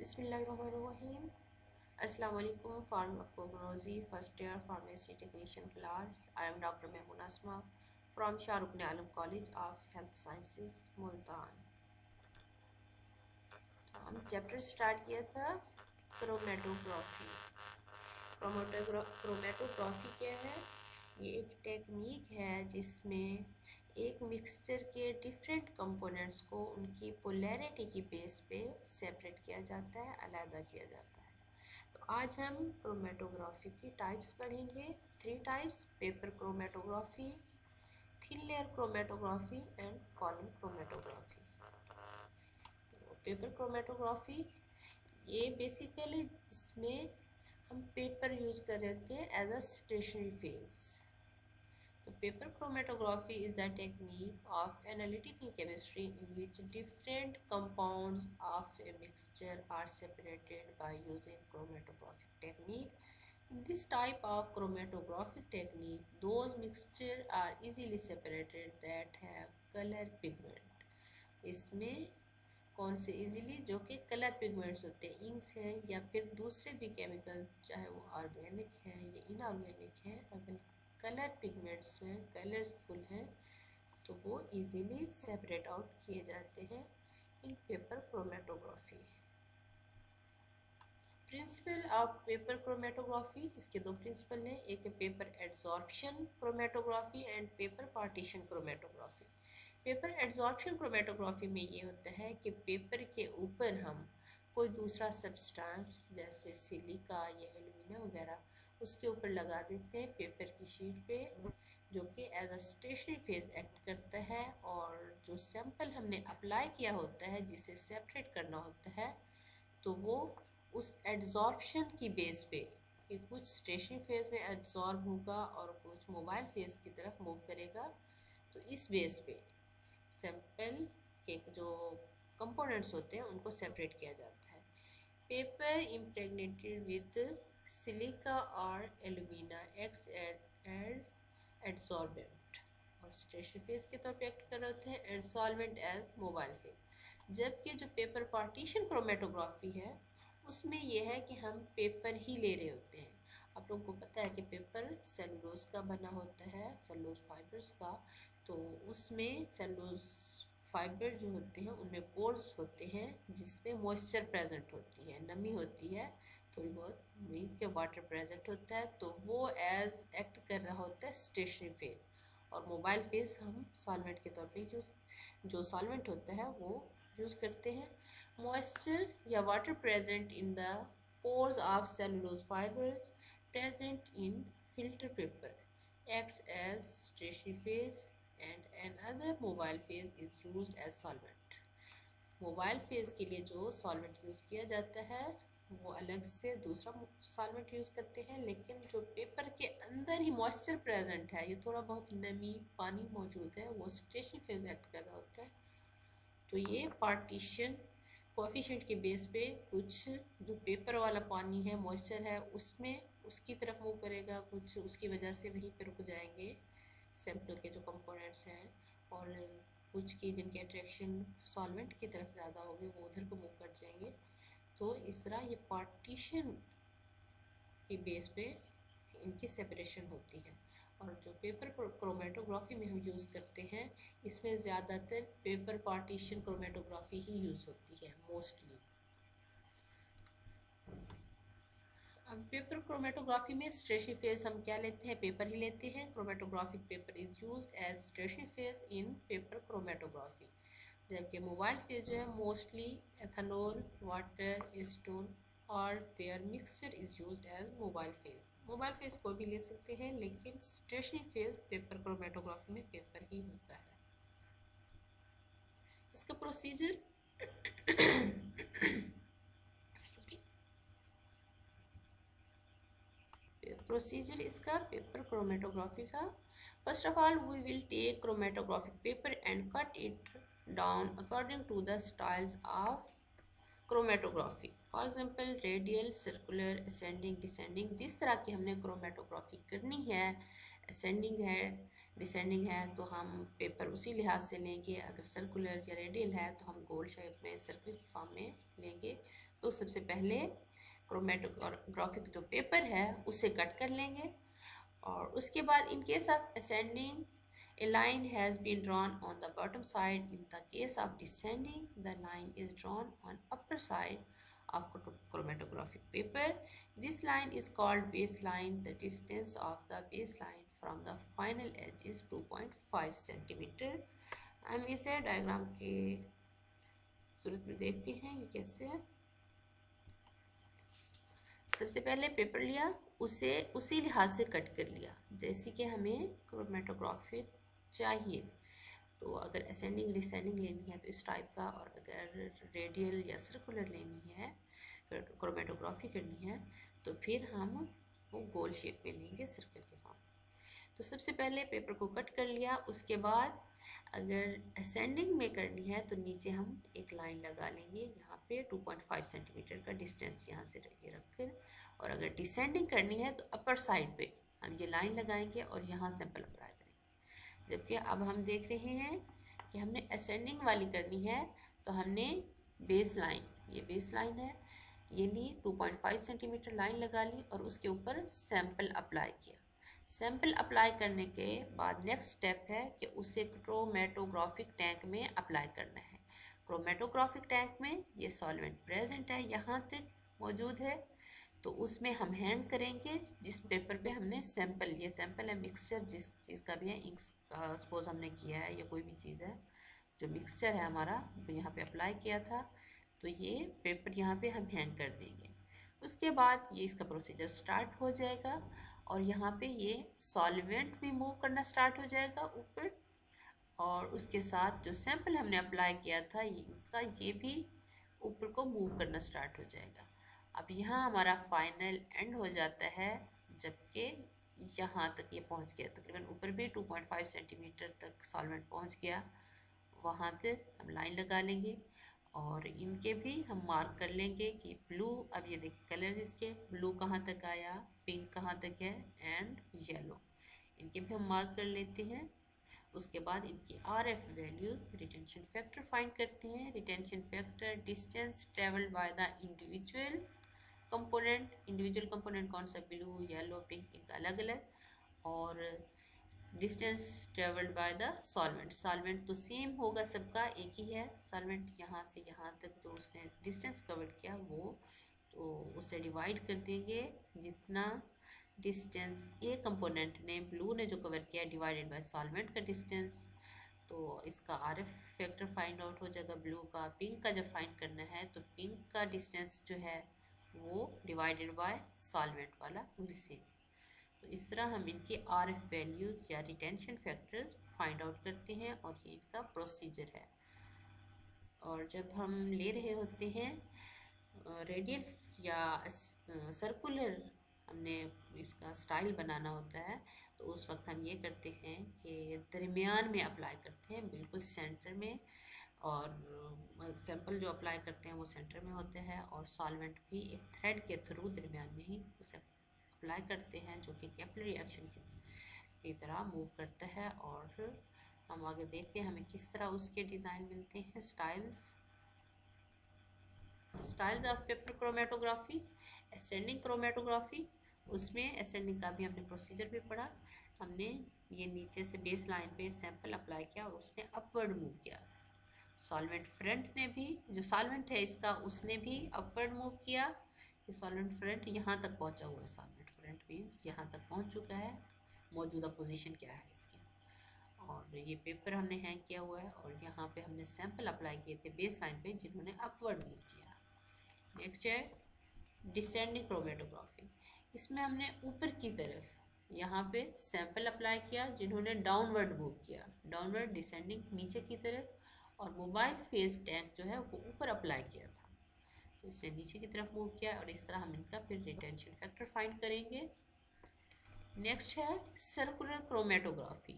बिस्मिल्लाहिर्रहमानिर्रहीम। अस्सलाम वालेकुम। Pharmacology first year pharmacy technician class. I am doctor Mahmood Asma from Shahrukh ने Alam college of health sciences Multan. तो हम चैप्टर स्टार्ट किया था क्रोमेटोग्राफी। क्रोमेटोग्राफी क्या है? ये एक टेक्निक है जिसमें एक मिक्सचर के डिफरेंट कंपोनेंट्स को उनकी पोलैरिटी की बेस पे सेपरेट किया जाता है, अलग किया जाता है। तो आज हम क्रोमेटोग्राफी की टाइप्स पढ़ेंगे। 3 types: paper chromatography, thin layer chromatography and column chromatography. Paper chromatography ये बेसिकली इसमें हम पेपर यूज़ कर रहे होते हैं एज अ स्टेशनरी फेज। तो paper chromatography is the technique of analytical chemistry in which different compounds of a mixture are separated by using chromatographic technique. In this type of chromatographic technique, those mixtures are easily separated that have color pigment. इसमें कौन से easily जो कि colour pigments होते हैं, inks हैं या फिर दूसरे भी केमिकल, चाहे वो ऑर्गेनिक हैं या इनऑर्गेनिक हैं, अगर कलर पिगमेंट्स हैं, कलरफुल हैं, तो वो इजीली सेपरेट आउट किए जाते हैं इन paper chromatography. Principle of paper chromatography, इसके 2 प्रिंसिपल हैं। एक है paper adsorption chromatography and paper partition chromatography. Paper adsorption chromatography में ये होता है कि पेपर के ऊपर हम कोई दूसरा सब्सटेंस जैसे सिलिका या एल्यूमिनियम वगैरह उसके ऊपर लगा देते हैं पेपर की शीट पे, जो कि as a stationary phase act करता है, और जो सैंपल हमने अप्लाई किया होता है जिसे सेपरेट करना होता है, तो वो उस एड्सॉर्प्शन की बेस पे कि कुछ स्टेशनरी फेज में एड्सॉर्ब होगा और कुछ मोबाइल फेज की तरफ मूव करेगा, तो इस बेस पे सैंपल के जो कंपोनेंट्स होते हैं उनको सेपरेट किया जाता है। पेपर इम्प्रेगनेटेड विद सिलिका और एल्यूमिना एक्ट्स एज एडसॉर्बेंट, और स्टेशनरी फेज के तौर पे एक्ट कर रहे होते हैं, and solvent as mobile phase. जबकि जो पेपर पार्टीशन क्रोमेटोग्राफी है उसमें यह है कि हम पेपर ही ले रहे होते हैं। आप लोगों को पता है कि पेपर सेलुलोज का बना होता है, सेलुलोज फाइबर्स का, तो उसमें सेलुलोज फाइबर जो होते हैं उनमें पोर्स होते हैं जिसमें मॉइस्चर प्रेजेंट होती है, नमी होती है, थोड़ी बहुत मीन्स के वाटर प्रेजेंट होता है, तो वो एज एक्ट कर रहा होता है स्टेशनरी फेज, और मोबाइल फेज हम सॉल्वेंट के तौर पे यूज, जो सॉल्वेंट होता है वो यूज़ करते हैं। मॉइस्चर या water present in the pores of cellulose fibre present in filter paper acts as stationary phase and another mobile phase is used as solvent. Mobile phase के लिए जो सॉल्वेंट यूज़ किया जाता है वो अलग से दूसरा सॉल्वेंट यूज़ करते हैं, लेकिन जो पेपर के अंदर ही मॉइस्चर प्रेजेंट है, ये थोड़ा बहुत नमी पानी मौजूद है, वो स्टेशनरी फेज एक्ट कर रहा होता है। तो ये पार्टीशन कोएफिशिएंट के बेस पे कुछ जो पेपर वाला पानी है, मॉइस्चर है, उसमें उसकी तरफ मूव करेगा, कुछ उसकी वजह से वहीं पर रुक जाएंगे सैंपल के जो कंपोनेंट्स हैं, और कुछ की जिनकी अट्रैक्शन सॉल्वेंट की तरफ ज़्यादा होगी वो उधर को मूव कर जाएंगे। तो इस तरह ये पार्टीशन के बेस पे इनकी सेपरेशन होती है। और जो पेपर क्रोमेटोग्राफी में हम यूज़ करते हैं इसमें ज़्यादातर पेपर पार्टीशन क्रोमेटोग्राफी ही यूज़ होती है मोस्टली। अब पेपर क्रोमेटोग्राफी में स्टेशनरी फेज हम क्या लेते हैं? पेपर ही लेते हैं। Chromatographic paper is used as stationary phase in paper chromatography, जबकि मोबाइल फेज जो है मोस्टली एथेनॉल, वाटर, एसीटोन और their mixture is used as mobile phase. Mobile phase कोई भी ले सकते हैं, लेकिन स्टेशनरी फेज पेपर क्रोमेटोग्राफी में पेपर ही होता है। इसका प्रोसीजर प्रोसीजर इसका पेपर क्रोमेटोग्राफी का, first of all we will take chromatographic paper and cut it down according to the styles of chromatography. For example radial, circular, ascending, descending. जिस तरह की हमने क्रोमेटोग्राफी करनी है, असेंडिंग है, डिसेंडिंग है, तो हम पेपर उसी लिहाज से लेंगे। अगर सर्कुलर या रेडियल है तो हम गोल शेप में सर्कल की फॉर्म में लेंगे। तो सबसे पहले क्रोमेटोग्राफिक जो पेपर है उसे कट कर लेंगे, और उसके बाद in case of ascending a line has been drawn on the bottom side. In the case of descending, the line is drawn on upper side of chromatographic paper. This line is called baseline. The distance of the baseline from the final edge is 2.5 centimeter. हम इसे diagram के सूरत में देखते हैं ये कैसे है। सबसे पहले पेपर लिया, उसे उसी लिहाज से कट कर लिया जैसे कि हमें क्रोमेटोग्राफी चाहिए। तो अगर असेंडिंग डिसेंडिंग लेनी है तो इस टाइप का, और अगर रेडियल या सर्कुलर लेनी है, क्रोमेटोग्राफी करनी है, तो फिर हम वो गोल शेप में लेंगे, सर्कल के फॉर्म। तो सबसे पहले पेपर को कट कर लिया, उसके बाद अगर असेंडिंग में करनी है तो नीचे हम एक लाइन लगा लेंगे यहाँ पे 2.5 सेंटीमीटर का डिस्टेंस यहाँ से ये रखकर, और अगर डिसेंडिंग करनी है तो अपर साइड पे हम ये लाइन लगाएंगे और यहाँ सैंपल अप्लाई करेंगे। जबकि अब हम देख रहे हैं कि हमने असेंडिंग वाली करनी है, तो हमने बेस लाइन, ये बेस लाइन है, ये ली 2.5 सेंटीमीटर लाइन लगा ली और उसके ऊपर सैंपल अप्लाई किया। सैंपल अप्लाई करने के बाद नेक्स्ट स्टेप है कि उसे क्रोमेटोग्राफिक टैंक में अप्लाई करना है। क्रोमेटोग्राफिक टैंक में ये सॉल्वेंट प्रेजेंट है, यहाँ तक मौजूद है, तो उसमें हम हैंग करेंगे जिस पेपर पे हमने सैंपल, ये सैंपल है मिक्सचर जिस चीज़ का भी है, इंक्स का सपोज हमने किया है या कोई भी चीज़ है जो मिक्सचर है हमारा, तो यहाँ पे अप्लाई किया था, तो ये पेपर यहाँ पे हम हैंग कर देंगे। उसके बाद ये इसका प्रोसीजर स्टार्ट हो जाएगा और यहाँ पे ये सॉल्वेंट भी मूव करना स्टार्ट हो जाएगा ऊपर, और उसके साथ जो सैंपल हमने अप्लाई किया था इसका ये भी ऊपर को मूव करना स्टार्ट हो जाएगा। अब यहाँ हमारा फाइनल एंड हो जाता है, जबकि यहाँ तक ये पहुँच गया, तकरीबन ऊपर भी 2.5 सेंटीमीटर तक सॉल्वेंट पहुँच गया, वहाँ तक हम लाइन लगा लेंगे और इनके भी हम मार्क कर लेंगे कि ब्लू, अब ये देखिए कलर इसके ब्लू कहाँ तक आया, पिंक कहाँ तक है एंड येलो, इनके भी हम मार्क कर लेते हैं। उसके बाद इनकी RF value, retention factor find करते हैं। Retention factor distance travelled by the individual component कौन सा, ब्लू येलो पिंक, इनका अलग अलग, और distance travelled by the solvent तो सेम होगा सबका, एक ही है सॉल्वेंट, यहाँ से यहाँ तक जो उसने डिस्टेंस कवर किया वो, तो उसे डिवाइड कर देंगे, जितना डिस्टेंस ए कंपोनेंट ने, ब्लू ने जो कवर किया डिवाइडेड बाय सॉल्वेंट का डिस्टेंस, तो इसका RF फैक्टर फाइंड आउट हो जाएगा ब्लू का। पिंक का जब फाइंड करना है तो पिंक का डिस्टेंस जो है वो डिवाइडेड बाय सॉल्वेंट वाला वही सेम। तो इस तरह हम इनकी RF वैल्यूज़ या रिटेंशन फैक्टर फाइंड आउट करते हैं और ये इनका प्रोसीजर है। और जब हम ले रहे होते हैं रेडियल या सर्कुलर, हमने इसका स्टाइल बनाना होता है, तो उस वक्त हम ये करते हैं कि दरमियान में अप्लाई करते हैं, बिल्कुल सेंटर में, और सैंपल जो अप्लाई करते हैं वो सेंटर में होते हैं, और सॉल्वेंट भी एक थ्रेड के थ्रू दरमियान में ही उसे अप्लाई करते हैं, जो कि कैपिलरी रिएक्शन की तरह मूव करता है। और हम आगे देखते हैं हमें किस तरह उसके डिज़ाइन मिलते हैं। Styles of paper chromatography, ascending chromatography, उसमें असेंडिंग का भी हमने प्रोसीजर भी पढ़ा। हमने ये नीचे से बेस लाइन पे सैंपल अप्लाई किया और उसने अपवर्ड मूव किया। सॉल्वेंट फ्रंट ने भी, जो सॉल्वेंट है इसका, उसने भी अपवर्ड मूव किया। ये सॉल्वेंट फ्रंट यहाँ तक पहुँचा हुआ है, सॉल्वेंट फ्रंट मीन्स यहाँ तक पहुँच चुका है, मौजूदा पोजीशन क्या है इसकी। और ये पेपर हमने हैंग किया हुआ है और यहाँ पे हमने सैंपल अप्लाई किए थे बेस लाइन पे, जिन्होंने अपवर्ड मूव किया। नेक्स्ट है डिसेंडिंग क्रोमेटोग्राफी। इसमें हमने ऊपर की तरफ यहाँ पे सैंपल अप्लाई किया, जिन्होंने डाउनवर्ड मूव किया, डाउनवर्ड डिसेंडिंग नीचे की तरफ, और मोबाइल फेज टैंक जो है वो ऊपर अप्लाई किया था, तो इसने नीचे की तरफ मूव किया, और इस तरह हम इनका फिर रिटेंशन फैक्टर फाइंड करेंगे। नेक्स्ट है सर्कुलर क्रोमेटोग्राफी,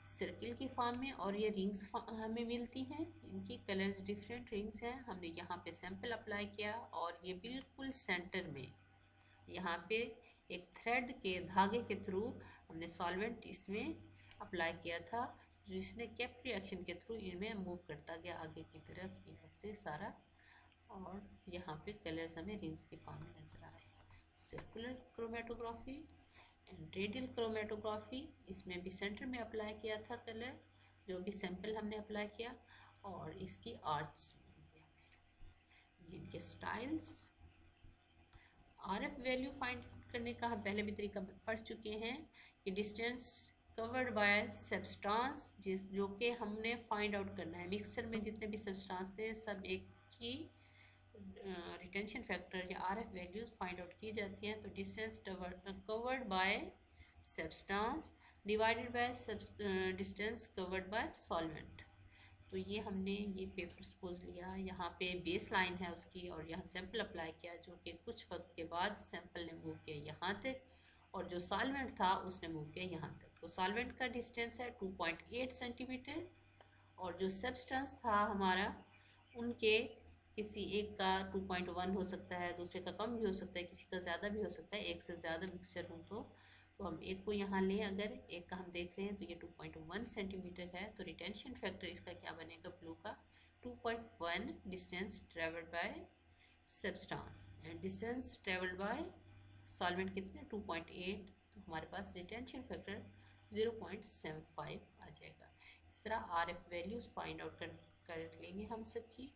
सर्किल की फॉर्म में, और ये रिंग्स हमें मिलती हैं, इनकी कलर्स डिफरेंट रिंग्स हैं। हमने यहाँ पे सैंपल अप्लाई किया और ये बिल्कुल सेंटर में यहाँ पे एक थ्रेड के धागे के थ्रू हमने सॉल्वेंट इसमें अप्लाई किया था, जिसने कैपिलरी रिएक्शन के थ्रू इनमें मूव करता गया आगे की तरफ, ये ऐसे सारा, और यहाँ पे कलर्स हमें रिंग्स की फॉर्म में नज़र आ रहे हैं। Circular chromatography and radial chromatography, इसमें भी सेंटर में अप्लाई किया था कलर, जो भी सैंपल हमने अप्लाई किया, और इसकी आर्च ये इनके स्टाइल्स। आरएफ वैल्यू फाइंड करने का हम पहले भी तरीका पढ़ चुके हैं कि डिस्टेंस कवर्ड बाय सब्सटेंस, जो कि हमने फाइंड आउट करना है। मिक्सचर में जितने भी सब्सटेंस थे सब एक ही रिटेंशन फैक्टर या आरएफ वैल्यूज फाइंड आउट की जाती हैं। तो distance covered by substance divided by distance covered by solvent. तो ये हमने ये पेपर सपोज लिया, यहाँ पे बेस लाइन है उसकी, और यहाँ सैंपल अप्लाई किया, जो कि कुछ वक्त के बाद सैंपल ने मूव किया यहाँ तक, और जो सॉल्वेंट था उसने मूव किया यहाँ तक। तो सॉल्वेंट का डिस्टेंस है 2.8 सेंटीमीटर, और जो सब्सटेंस था हमारा, उनके किसी एक का 2.1 हो सकता है, दूसरे का कम भी हो सकता है, किसी का ज़्यादा भी हो सकता है, एक से ज़्यादा मिक्सचर हो तो हम एक को यहाँ लें, अगर एक का हम देख रहे हैं तो ये 2.1 सेंटीमीटर है, तो रिटेंशन फैक्टर इसका क्या बनेगा ब्लू का 2.1 distance travelled by substance, and distance travelled by solvent कितने 2.8, तो हमारे पास रिटेंशन फैक्टर 0.75 आ जाएगा। इस तरह आरएफ वैल्यूज फाइंड आउट कर लेंगे हम सबकी।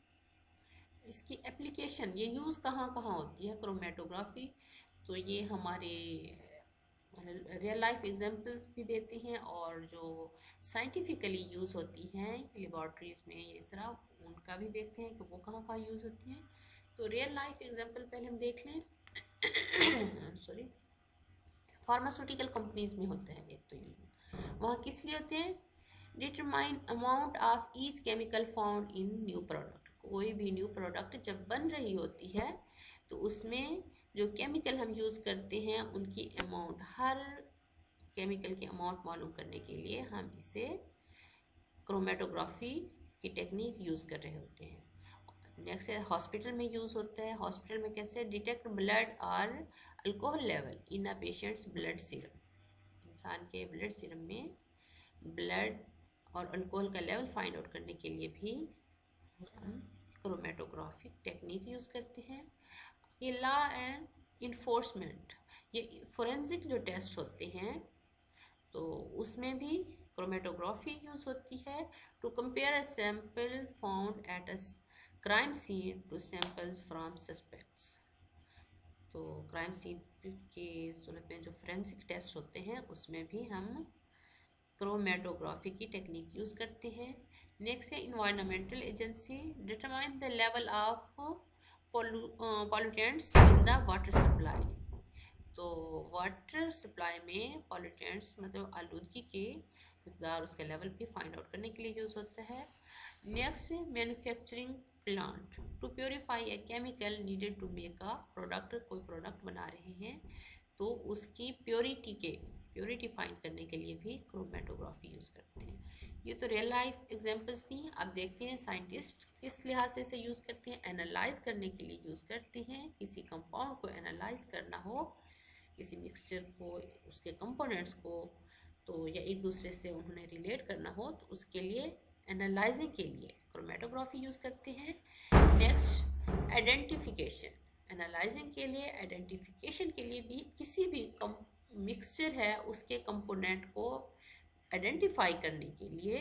इसकी एप्लीकेशन, ये यूज़ कहाँ कहाँ होती है क्रोमेटोग्राफी, तो ये हमारे रियल लाइफ एग्जांपल्स भी देते हैं, और जो साइंटिफिकली यूज़ होती हैं लेबॉर्ट्रीज में ये इस तरह, उनका भी देखते हैं कि वो कहाँ कहाँ यूज़ होती हैं। तो रियल लाइफ एग्जांपल पहले हम देख लें। सॉरी, फार्मास्यूटिकल कंपनीज में होते हैं एक, तो वहाँ किस लिए होते हैं, determine amount of each chemical found in new product. कोई भी न्यू प्रोडक्ट जब बन रही होती है तो उसमें जो केमिकल हम यूज़ करते हैं उनकी अमाउंट, हर केमिकल की अमाउंट मालूम करने के लिए हम इसे क्रोमेटोग्राफी की टेक्निक यूज़ कर रहे होते हैं। नेक्स्ट है हॉस्पिटल में यूज़ होता है। हॉस्पिटल में कैसे, डिटेक्ट ब्लड और alcohol level in a patients blood serum, इंसान के ब्लड सीरम में ब्लड और अल्कोहल का लेवल फाइंड आउट करने के लिए भी हम क्रोमेटोग्राफिक टेक्निक यूज़ करते हैं। ये लॉ एंड इन्फोर्समेंट, ये फोरेंसिक जो टेस्ट होते हैं तो उसमें भी क्रोमेटोग्राफी यूज़ होती है, to compare a sample found at a crime scene to samples from suspects. तो क्राइम सीन की सूरत में जो फोरेंसिक टेस्ट होते हैं उसमें भी हम क्रोमेटोग्राफी की टेक्निक यूज़ करते हैं। नेक्स्ट है environmental agency, determine the level of pollutants in the water supply. तो वाटर सप्लाई में पॉल्यूटेंट्स मतलब आलूदगी के मकदार, उसका लेवल भी फाइंड आउट करने के लिए यूज़ होता है। Next manufacturing plant, to purify a chemical needed to make a product. कोई प्रोडक्ट बना रहे हैं तो उसकी प्योरिटी फाइंड करने के लिए भी क्रोमेटोग्राफी यूज़ करते हैं। ये तो रियल लाइफ एग्जांपल्स थी। अब देखते हैं साइंटिस्ट किस लिहाज से इसे यूज़ करते हैं। एनालाइज करने के लिए यूज़ करते हैं। किसी कंपाउंड को एनालाइज करना हो, किसी मिक्सचर को, उसके कंपोनेंट्स को, तो या एक दूसरे से उन्हें रिलेट करना हो तो उसके लिए एनालाइजिंग के लिए क्रोमेटोग्राफी यूज़ करते हैं। नेक्स्ट आइडेंटिफिकेशन, एनालाइजिंग के लिए, आइडेंटिफिकेशन के लिए भी किसी भी मिक्सचर है उसके कंपोनेंट को आइडेंटिफाई करने के लिए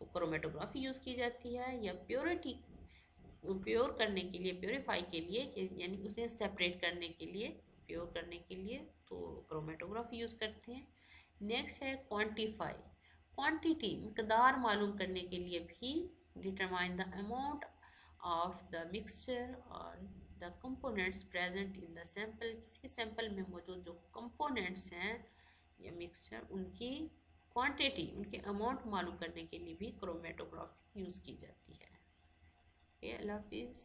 क्रोमेटोग्राफी यूज़ की जाती है, या प्योर करने के लिए, प्योरीफाई के लिए, यानी उसे सेपरेट करने के लिए, प्योर करने के लिए तो क्रोमेटोग्राफी यूज़ करते हैं। नेक्स्ट है क्वांटिफाई, क्वांटिटी मकदार मालूम करने के लिए भी, determine the amount of the mixture और the components present in the sample. किसी सैंपल में मौजूद जो कंपोनेंट्स हैं या मिक्सचर, उनकी क्वांटिटी, उनके अमाउंट मालूम करने के लिए भी क्रोमेटोग्राफी यूज़ की जाती है। अल्लाह हाफिज़।